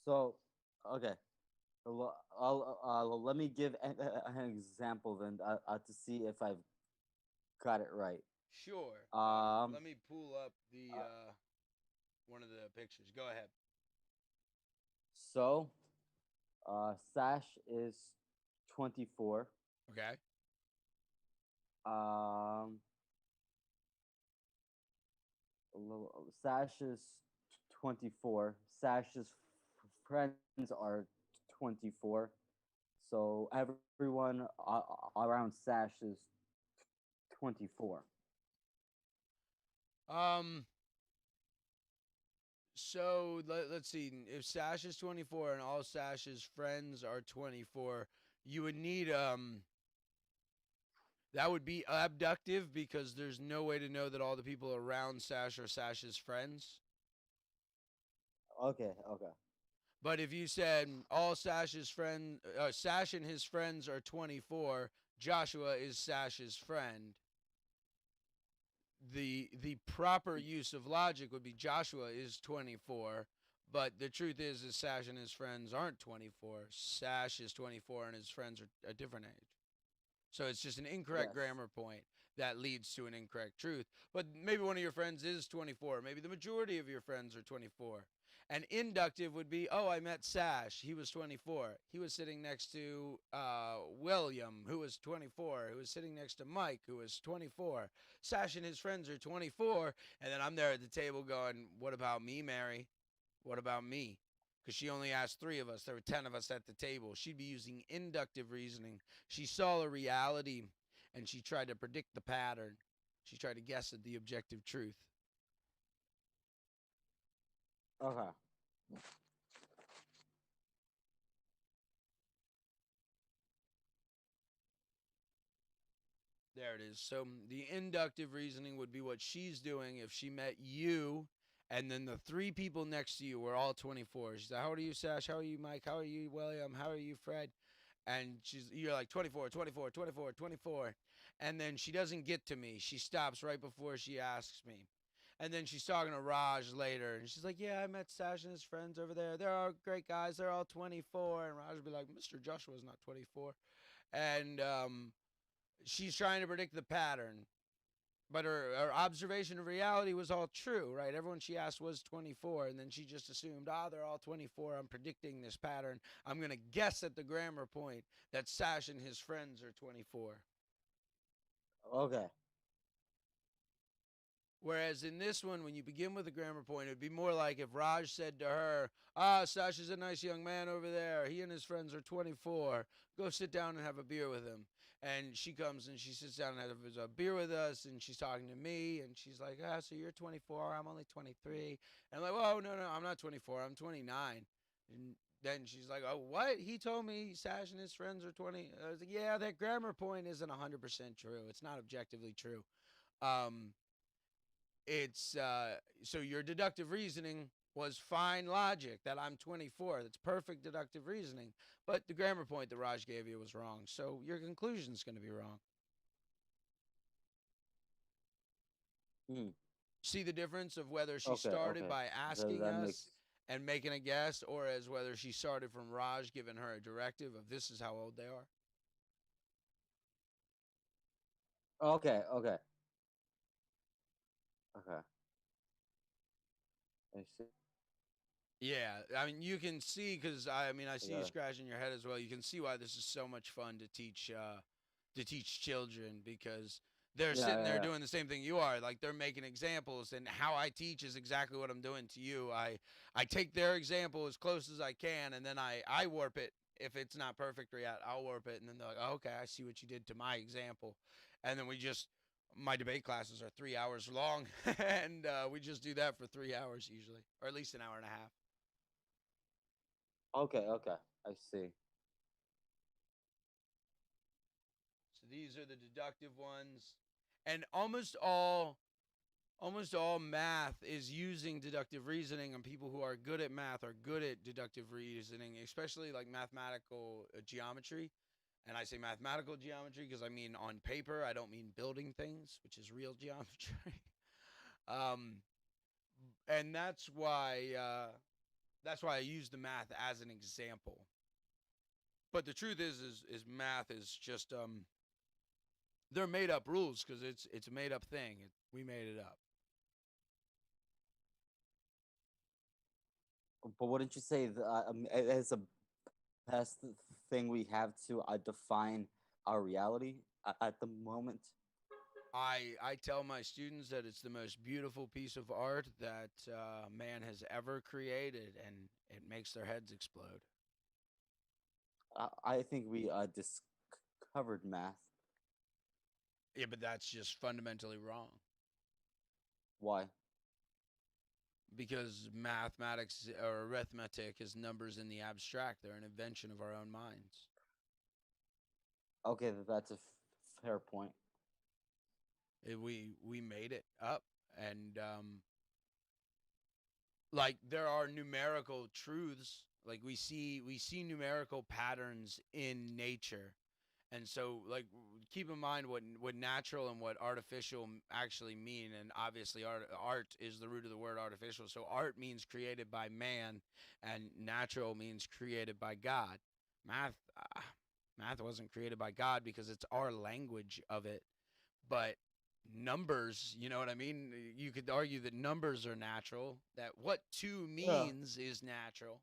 So, okay. Let me give an example then to see if I've got it right. Sure. Um, Let me pull up the uh, one of the pictures. Go ahead. so, Sash is 24. Okay. Um, Sash is 24. Sash's friends are 24. So everyone around Sash is 24. Um. So let's see. If Sash is 24 and all Sash's friends are 24, you would need that would be abductive because there's no way to know that all the people around Sash are Sash's friends. Okay, okay. But if you said all Sash's friend, Sash and his friends are 24, Joshua is Sash's friend. The proper use of logic would be Joshua is 24, but the truth is Sash and his friends aren't 24. Sash is 24 and his friends are a different age. So it's just an incorrect Yes. grammar point that leads to an incorrect truth. But maybe one of your friends is 24. Maybe the majority of your friends are 24. And inductive would be, oh, I met Sash. He was 24. He was sitting next to William, who was 24. Who was sitting next to Mike, who was 24. Sash and his friends are 24. And then I'm there at the table going, what about me, Mary? What about me? Because she only asked 3 of us. There were 10 of us at the table. She'd be using inductive reasoning. She saw a reality and she tried to predict the pattern. She tried to guess at the objective truth. Okay. There it is. So the inductive reasoning would be what she's doing if she met you and then the 3 people next to you were all 24. She's like, how old are you, Sash? How are you, Mike? How are you, William? How are you, Fred? And you're like 24, 24, 24, 24. And then she doesn't get to me. She stops right before she asks me. And then she's talking to Raj later, and she's like, "Yeah, I met Sash and his friends over there. They're all great guys. They're all 24." And Raj would be like, "Mr. Joshua's not 24." And she's trying to predict the pattern, but her observation of reality was all true, right? Everyone she asked was 24, and then she just assumed, they're all 24. I'm predicting this pattern. I'm going to guess at the grammar point that Sash and his friends are 24. Okay. Whereas in this one, when you begin with a grammar point, it would be more like if Raj said to her, Sash is a nice young man over there. He and his friends are 24. Go sit down and have a beer with him. And she comes and she sits down and has a beer with us, and she's talking to me, and she's like, so you're 24. I'm only 23. And I'm like, whoa, no, I'm not 24. I'm 29. And then she's like, oh, what? He told me Sash and his friends are 20. I was like, yeah, that grammar point isn't 100% true. It's not objectively true. Um, it's so your deductive reasoning was fine logic that I'm 24. That's perfect deductive reasoning. But the grammar point that Raj gave you was wrong. So your conclusion's going to be wrong. Hmm. See the difference of whether she Okay, started okay. by That asking that us makes and making a guess, or as whether she started from Raj giving her a directive of this is how old they are. okay, okay, okay. I see. Yeah, I mean, you can see because I I see you got it. scratching your head as well. You can see why this is so much fun to teach children because they're Yeah, sitting yeah, there yeah. doing the same thing you are. Like they're making examples, and how I teach is exactly what I'm doing to you. I take their example as close as I can, and then I warp it. If it's not perfect yet, I'll warp it, and then they're like, oh, "Okay, I see what you did to my example," and then we just my debate classes are 3 hours long, and we just do that for 3 hours usually, or at least an hour and a half. Okay, okay. I see. So these are the deductive ones. And almost all math is using deductive reasoning, and people who are good at math are good at deductive reasoning, especially like mathematical geometry. And I say mathematical geometry because I mean on paper, I don't mean building things, which is real geometry. um, and that's why I use the math as an example. But the truth is math is just they're made up rules because it's a made up thing. We made it up. But wouldn't you say that it's a best thing we have to define our reality at the moment? I tell my students that it's the most beautiful piece of art that man has ever created, and it makes their heads explode. I think we discovered math. Yeah, but that's just fundamentally wrong Why? because mathematics or arithmetic is numbers in the abstract. They're an invention of our own minds. Okay, that's a fair point. We made it up, and like there are numerical truths. Like we see numerical patterns in nature, and so like keep in mind what natural and what artificial actually mean. And obviously art is the root of the word artificial, so art means created by man, and natural means created by God. Math uh, math wasn't created by God because it's our language of it, but numbers, you know what I mean? You could argue that numbers are natural, that what two Yeah. means is natural.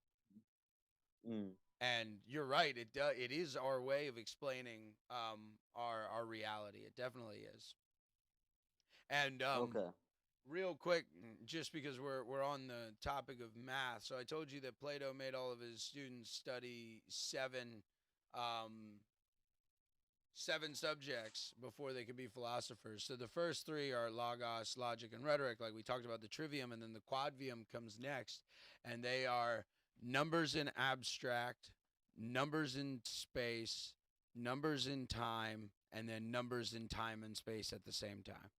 Mm, And you're right, it is our way of explaining our reality. It definitely is. And okay. real quick, just because we're on the topic of math, so I told you that Plato made all of his students study um, seven subjects before they could be philosophers. So the first three are logos, logic, and rhetoric, like we talked about the trivium, and then the quadrivium comes next, and they are numbers in abstract, numbers in space, numbers in time, and then numbers in time and space at the same time.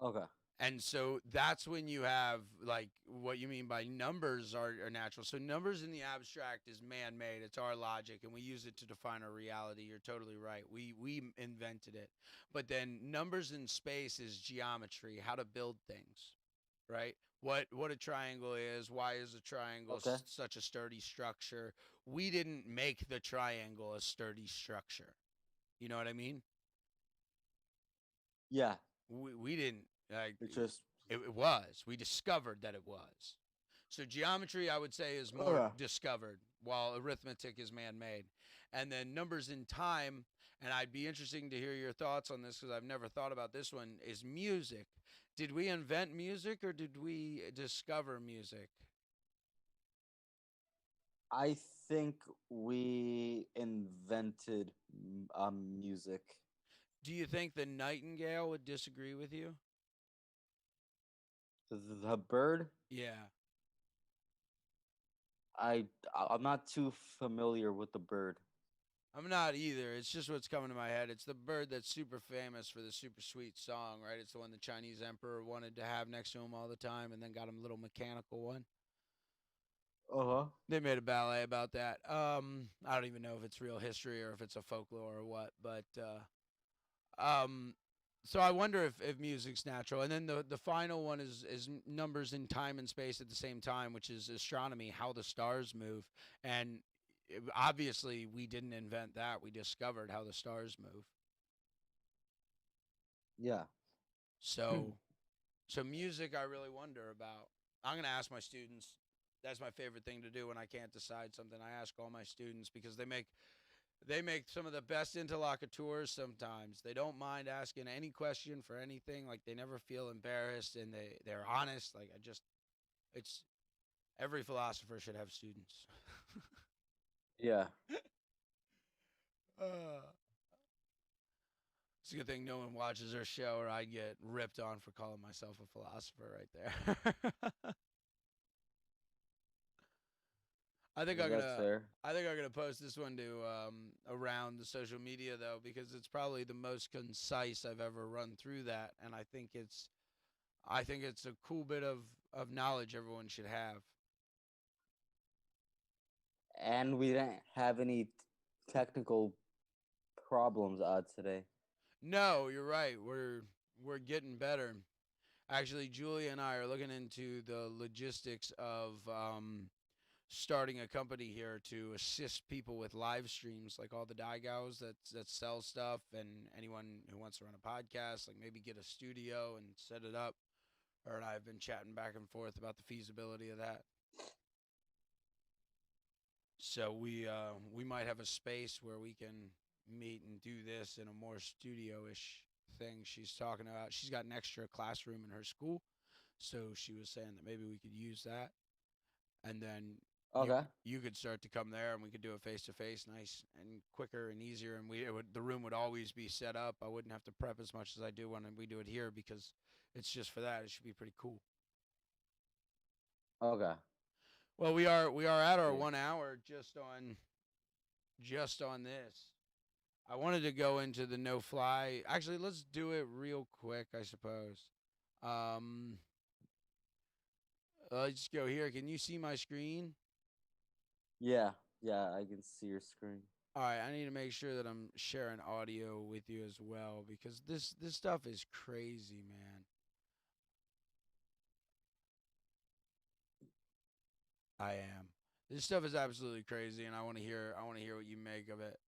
Okay. And so that's when you have like what you mean by numbers are natural. So numbers in the abstract is man-made. It's our logic, and we use it to define our reality. You're totally right. We invented it. But then numbers in space is geometry, how to build things, right? What a triangle is. Why is a triangle Okay. such a sturdy structure? We didn't make the triangle a sturdy structure. You know what I mean? Yeah. We didn't like It's just it was. We discovered that it was. So geometry, I would say, is more okay. discovered, while arithmetic is man-made. And then numbers in time, and I'd be interesting to hear your thoughts on this because I've never thought about this one, is music. Did we invent music or did we discover music? I think we invented music. Do you think the nightingale would disagree with you? The bird. Yeah. I'm not too familiar with the bird. I'm not either. It's just what's coming to my head. It's the bird that's super famous for the super sweet song, right? It's the one the Chinese emperor wanted to have next to him all the time and then got him a little mechanical one. Uh huh. They made a ballet about that. I don't even know if it's real history or if it's a folklore or what, but um, so I wonder if music's natural. And then the final one is numbers in time and space at the same time, which is astronomy, how the stars move. And obviously, we didn't invent that. We discovered how the stars move. Yeah. So so music, I really wonder about. I'm gonna ask my students. That's my favorite thing to do when I can't decide something. I ask all my students because they make some of the best interlocutors sometimes. They don't mind asking any question for anything. Like they never feel embarrassed and they're honest. Like I just it's every philosopher should have students. Yeah. uh, it's a good thing no one watches our show or I'd get ripped on for calling myself a philosopher right there. I think I'm That's gonna fair. I think I'm gonna post this one to around the social media though because it's probably the most concise I've ever run through that, and I think it's a cool bit of knowledge everyone should have. And we didn't have any technical problems today. No, you're right. We're getting better. Actually, Julia and I are looking into the logistics of starting a company here to assist people with live streams, like all the Daigos that sell stuff, and anyone who wants to run a podcast, like maybe get a studio and set it up. Her and I have been chatting back and forth about the feasibility of that. So we might have a space where we can meet and do this in a more studio-ish thing. She's talking about she's got an extra classroom in her school, so she was saying that maybe we could use that, and then you Okay. you could start to come there and we could do it face to face, nice and quicker and easier. And the room would always be set up. I wouldn't have to prep as much as I do when we do it here because it's just for that. It should be pretty cool. Okay. Well, we are at our See. 1 hour just on this. I wanted to go into the no fly. Actually, let's do it real quick, I suppose. Um, let's go here. Can you see my screen? Yeah. Yeah. I can see your screen. All right, I need to make sure that I'm sharing audio with you as well because this stuff is crazy, man. I am. This stuff is absolutely crazy, and I want to hear what you make of it.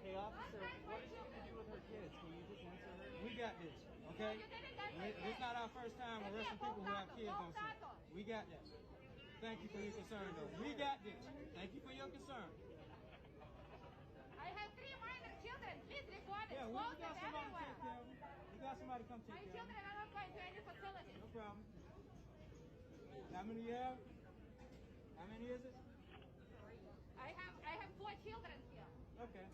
Hey, officer, what is she gonna do with her kids? Can you just answer her? We got this, okay? It's not our first time arresting people who have kids on scene. We got this. Thank you for your concern, though. We got this. Thank you for your concern. I have three minor children. Please record it. Yeah, we Post got it somebody to everywhere. take care of them. We got somebody to come My take care of children them. are not going to any facilities. No problem. How many you have? How many is it? I have four children here. Okay.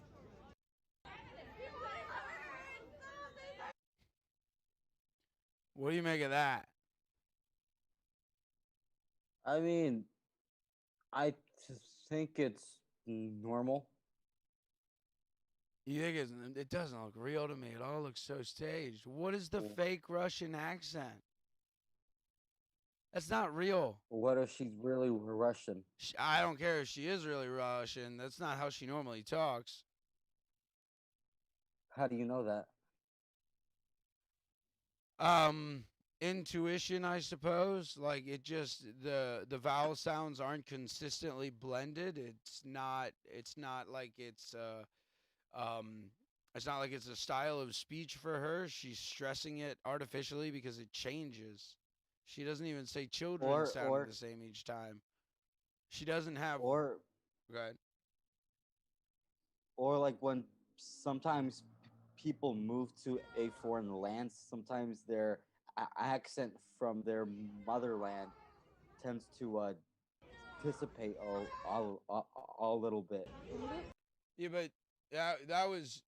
What do you make of that? I mean, I think it's normal. You think it doesn't look real to me. It all looks so staged. What is the W- fake Russian accent? That's not real. What if she's really Russian? I don't care if she is really Russian. That's not how she normally talks. How do you know that? Um, Intuition, I suppose. Like it just the vowel sounds aren't consistently blended. It's not like um it's not like it's a style of speech for her. She's stressing it artificially because it changes. She doesn't even say children Or sounding or the same each time. She doesn't have or good. or like when sometimes people move to a foreign land, sometimes their accent from their motherland tends to dissipate a little bit. Yeah, but that was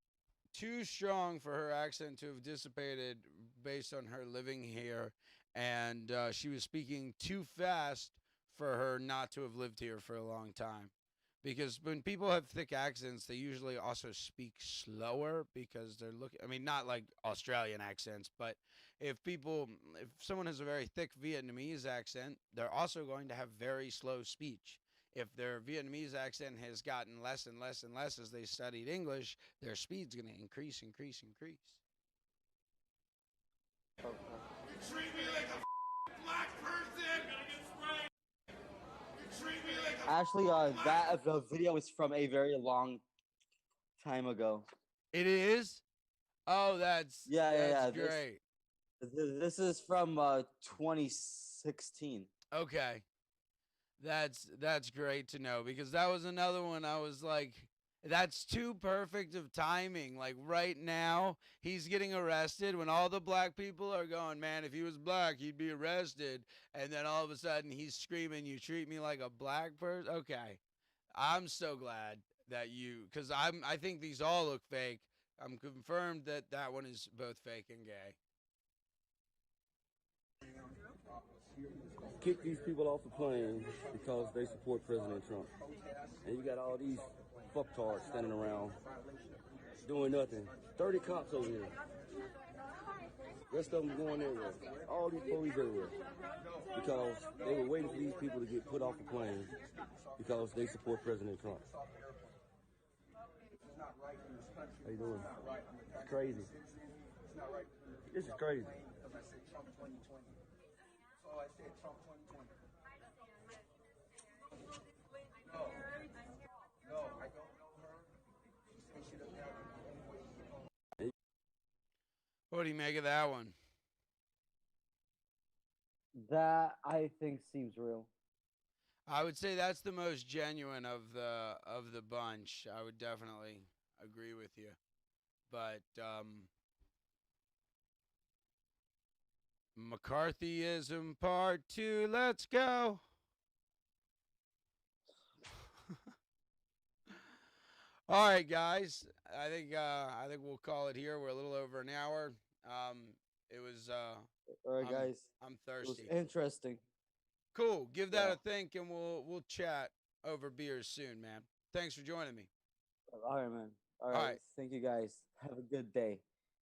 too strong for her accent to have dissipated based on her living here, and she was speaking too fast for her not to have lived here for a long time. Because when people have thick accents, they usually also speak slower because they're looking. I mean, not like Australian accents, but if someone has a very thick Vietnamese accent, they're also going to have very slow speech. If their Vietnamese accent has gotten less and less and less as they studied English, their speed's going to increase, increase, increase. Actually, that the video is from a very long time ago. It is. Oh, that's Yeah. great. This is from 2016. Okay. That's great to know because that was another one I was like that's too perfect of timing. Like right now, he's getting arrested when all the black people are going, man, if he was black, he'd be arrested. And then all of a sudden he's screaming, you treat me like a black person. Okay. I'm so glad that cuz I think these all look fake. I'm confirmed that that one is both fake and gay. Kick these people off the plane because they support President Trump. And you got all these fucktards standing around doing nothing. 30 cops over here. Rest of them going everywhere. All these police everywhere. Because they were waiting for these people to get put off the plane because they support President Trump. How you doing? It's crazy. This is crazy. What do you make of that one? That I think seems real. I would say that's the most genuine of the bunch. I would definitely agree with you. But McCarthyism Part 2, let's go. All right, guys. I think we'll call it here. We're a little over an hour. It was All right, guys. I'm It was thirsty. interesting. Cool. Give that Yeah. a think, and we'll chat over beers soon, man. Thanks for joining me. All right, man. All All right. right. Thank you, guys. Have a good day.